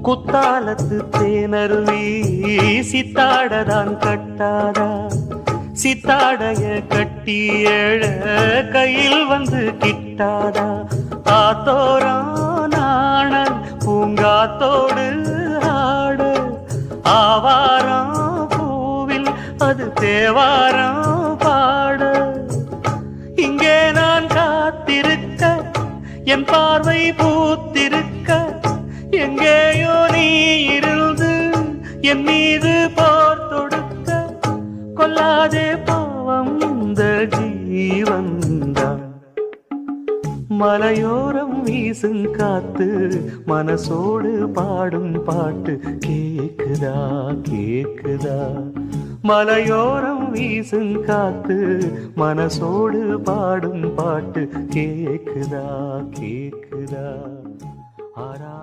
குத்தாலத்து தேனருவி சித்தாடதான் கட்டாதா, சித்தாடைய கட்டி எழ கையில் வந்து கிட்டாதா. ஆத்தோரான பூங்காத்தோடு ஆட, ஆவாரம் பூவில் அது தேவாரம் பாட. இங்கே நான் காத்திருக்க, என் பார்வை பூத்திருக்க, எங்கேயோ நீ இருந்து என் மீது போர் தொடுக்க. கொல்லாதே பாவம் இந்த ஜீவன்தான். மலையோரம் வீசும் காத்து மனசோடு பாடும் பாட்டு கேக்குதா கேக்குதா. மலையோரம் வீசும் காத்து மனசோடு பாடும் பாட்டு கேக்குதா கேக்குதா. ஆரா